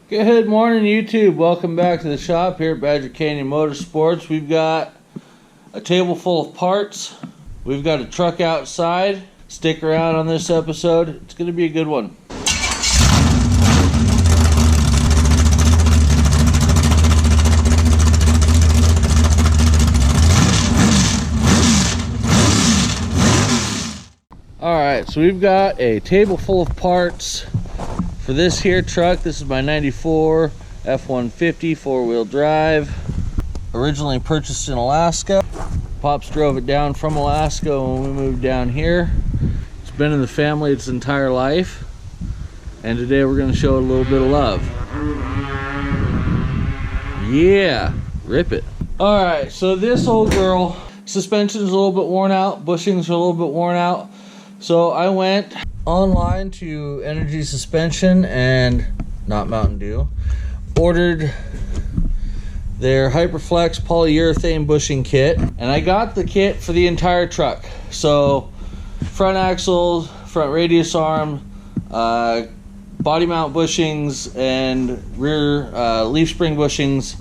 Good morning, YouTube. Welcome back to the shop here at Badger Canyon Motorsports. We've got a table full of parts. We've got a truck outside. Stick around on this episode. It's going to be a good one. Alright, so we've got a table full of parts for this here truck. This is my 94 F150 four-wheel drive. Originally purchased in Alaska. Pops drove it down from Alaska when we moved down here. It's been in the family its entire life. And today we're going to show it a little bit of love. Yeah, rip it. Alright, so this old girl, suspension is a little bit worn out. Bushings are a little bit worn out. So I went online to Energy Suspension and not Mountain Dew, ordered their Hyperflex polyurethane bushing kit, and I got the kit for the entire truck. So front axles, front radius arm, body mount bushings, and rear leaf spring bushings.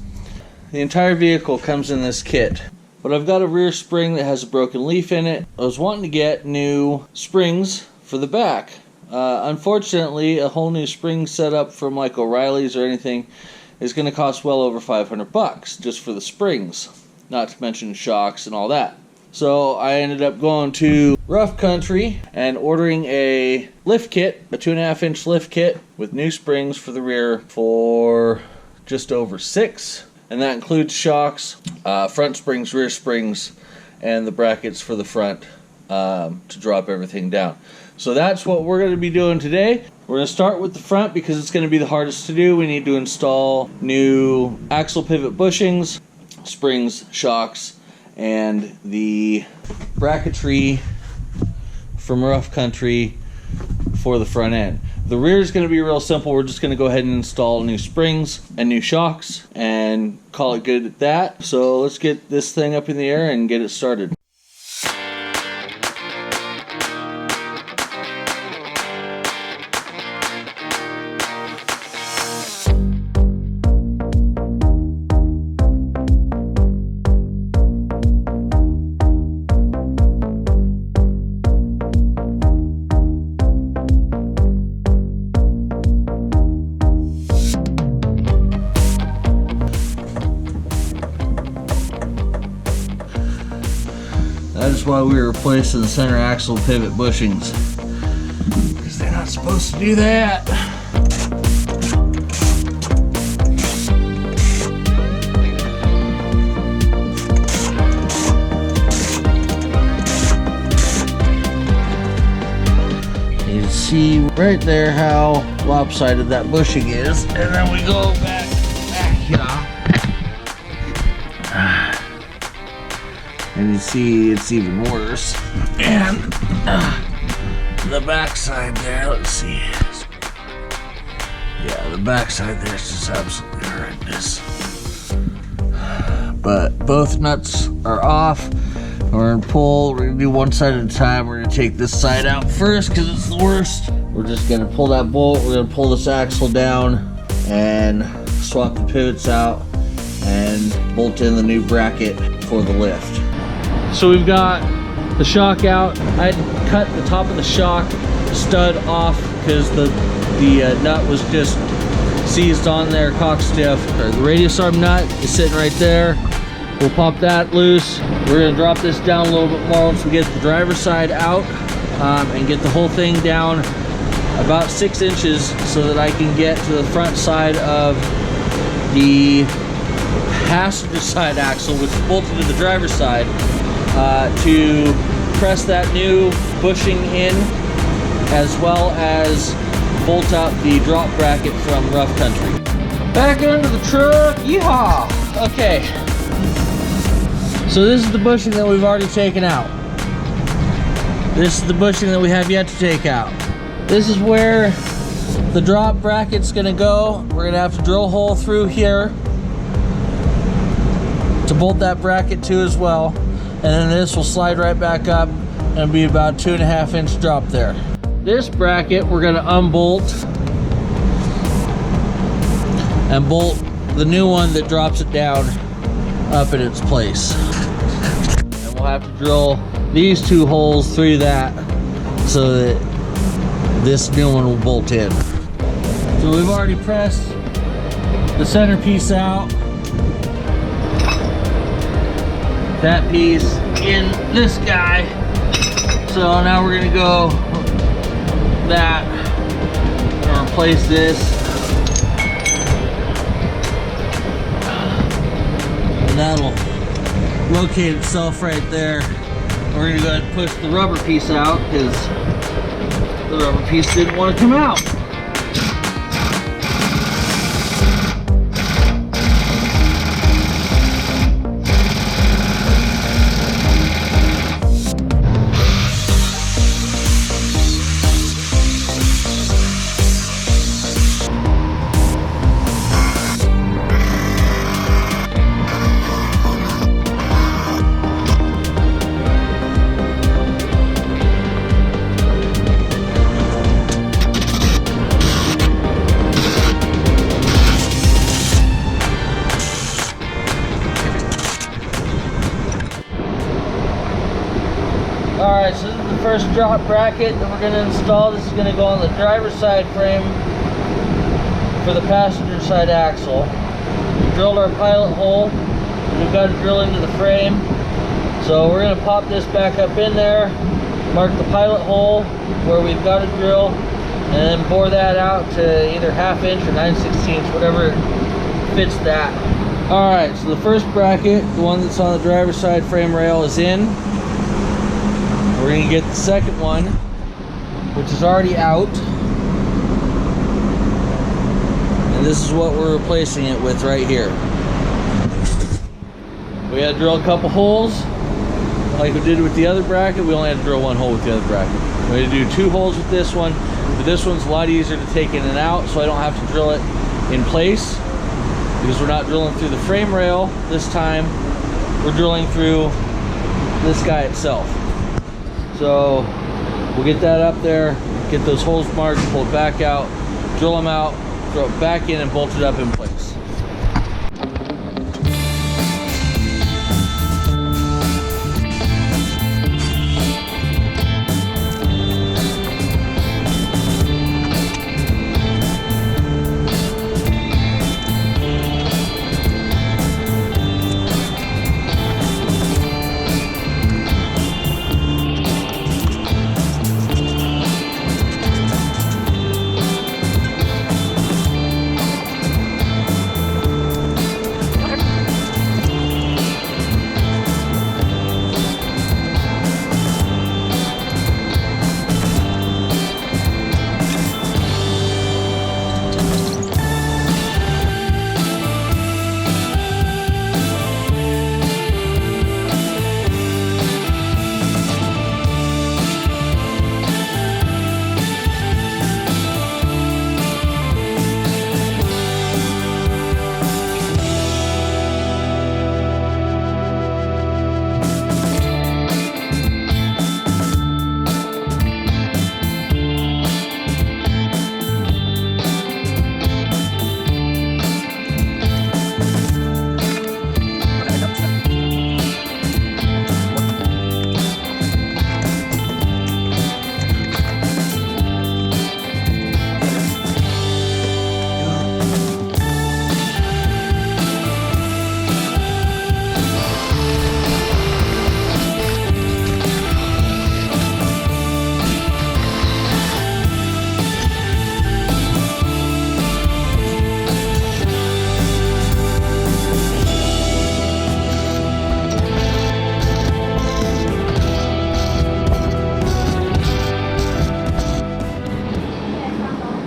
The entire vehicle comes in this kit. But I've got a rear spring that has a broken leaf in it. I was wanting to get new springs for the back. Unfortunately, a whole new spring setup from like O'Reilly's or anything is going to cost well over $500 just for the springs, not to mention shocks and all that. So I ended up going to Rough Country and ordering a lift kit, a 2.5-inch lift kit with new springs for the rear for just over $6. And that includes shocks, front springs, rear springs, and the brackets for the front to drop everything down. So that's what we're going to be doing today. We're going to start with the front because it's going to be the hardest to do. We need to install new axle pivot bushings, springs, shocks, and the bracketry from Rough Country for the front end. The rear is going to be real simple. We're just going to go ahead and install new springs and new shocks and call it good at that. So let's get this thing up in the air and get it started. That is why we were replacing the center axle pivot bushings, because they're not supposed to do that. You can see right there how lopsided that bushing is, and then we go back here. And you see it's even worse. And the backside there, let's see. Yeah, the backside there is just absolutely horrendous. But both nuts are off. We're gonna pull, we're gonna do one side at a time. We're gonna take this side out first because it's the worst. We're just gonna pull that bolt, we're gonna pull this axle down and swap the pivots out and bolt in the new bracket for the lift. So we've got the shock out. I had cut the top of the shock stud off because the nut was just seized on there, cock stiff. The radius arm nut is sitting right there. We'll pop that loose. We're gonna drop this down a little bit more once we get the driver's side out and get the whole thing down about 6 inches so that I can get to the front side of the passenger side axle, which is bolted to the driver's side, to press that new bushing in, as well as bolt out the drop bracket from Rough Country. Back into the truck, yeehaw! Okay, so this is the bushing that we've already taken out. This is the bushing that we have yet to take out. This is where the drop bracket's gonna go. We're gonna have to drill a hole through here to bolt that bracket to as well. And then this will slide right back up and be about 2.5-inch drop there. This bracket we're going to unbolt and bolt the new one that drops it down up in its place. And we'll have to drill these 2 holes through that so that this new one will bolt in. So we've already pressed the centerpiece out, that piece in this guy. So now we're gonna go that and replace this, and that'll locate itself right there. We're gonna go ahead and push the rubber piece out because the rubber piece didn't want to come out. Alright, so this is the first drop bracket that we're going to install. This is going to go on the driver's side frame for the passenger side axle. We drilled our pilot hole. We've got to drill into the frame. So we're going to pop this back up in there, mark the pilot hole where we've got to drill, and then bore that out to either 1/2 inch or 9/16, whatever fits that. Alright, so the first bracket, the one that's on the driver's side frame rail, is in. We're going to get the second one, which is already out, and this is what we're replacing it with right here. We had to drill a couple holes like we did with the other bracket. We only had to drill 1 hole with the other bracket. We had to do 2 holes with this one, but this one's a lot easier to take in and out, so I don't have to drill it in place because we're not drilling through the frame rail this time. We're drilling through this guy itself. So we'll get that up there, get those holes marked, pull it back out, drill them out, throw it back in, and bolt it up in place.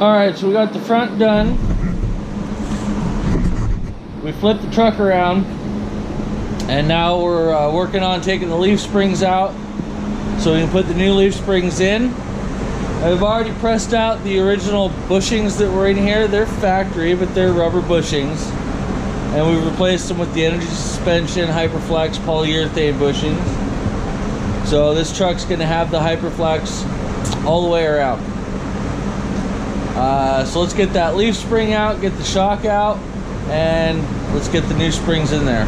Alright, so we got the front done. We flipped the truck around, and now we're working on taking the leaf springs out so we can put the new leaf springs in. I've already pressed out the original bushings that were in here. They're factory, but they're rubber bushings, and we've replaced them with the energy suspension Hyperflex polyurethane bushings. So this truck's going to have the Hyperflex all the way around. So let's get that leaf spring out, get the shock out, and let's get the new springs in there.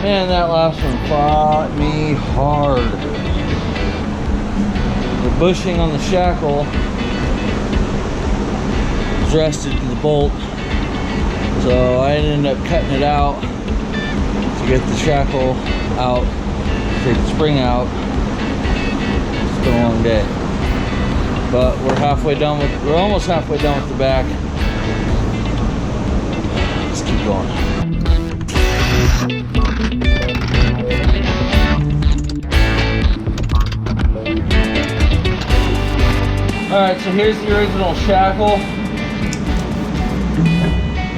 Man, that last one fought me hard. The bushing on the shackle was rusted to the bolt, so I ended up cutting it out to get the shackle out, take the spring out. It's been a long day, but we're almost halfway done with the back. Let's keep going. Alright, so here's the original shackle.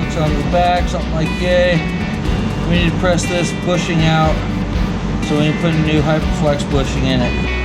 Looks on the back, something like yay. We need to press this bushing out, so we need to put a new Hyperflex bushing in it.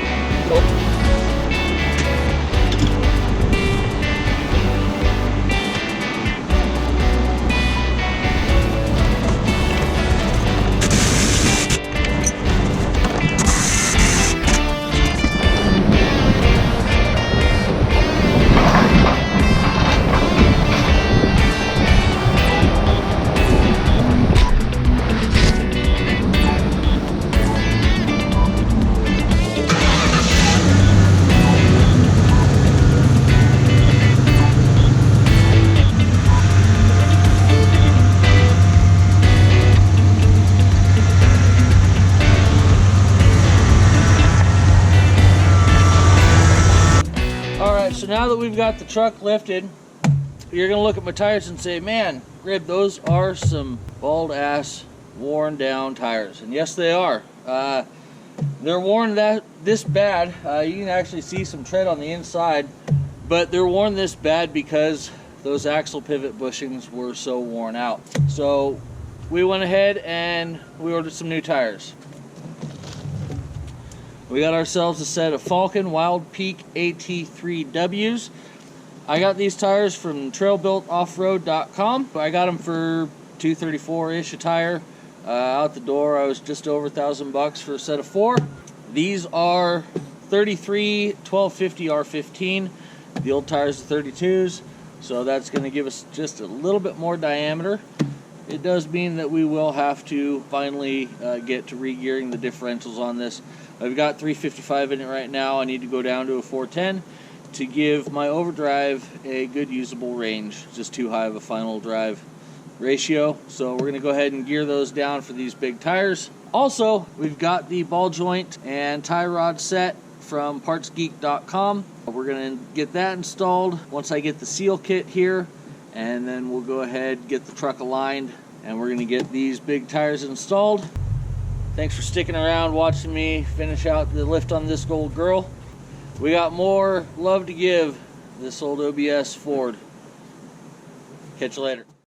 So now that we've got the truck lifted, you're gonna look at my tires and say, man, Grib, those are some bald ass worn down tires. And yes, they are. They're worn this bad. You can actually see some tread on the inside, but they're worn this bad because those axle pivot bushings were so worn out. So we went ahead and we ordered some new tires. We got ourselves a set of Falcon Wild Peak AT3Ws. I got these tires from trailbuiltoffroad.com. I got them for $234-ish a tire. Out the door, I was just over $1,000 for a set of 4. These are 33 1250 R15. The old tires are 32s, so that's going to give us just a little bit more diameter. It does mean that we will have to finally get to re-gearing the differentials on this. I've got 355 in it right now. I need to go down to a 410 to give my overdrive a good usable range. Just too high of a final drive ratio. So we're going to go ahead and gear those down for these big tires. Also, we've got the ball joint and tie rod set from partsgeek.com. We're going to get that installed once I get the seal kit here, and then we'll go ahead, get the truck aligned, and we're going to get these big tires installed. Thanks for sticking around, watching me finish out the lift on this old girl. We got more love to give this old OBS Ford. Catch you later.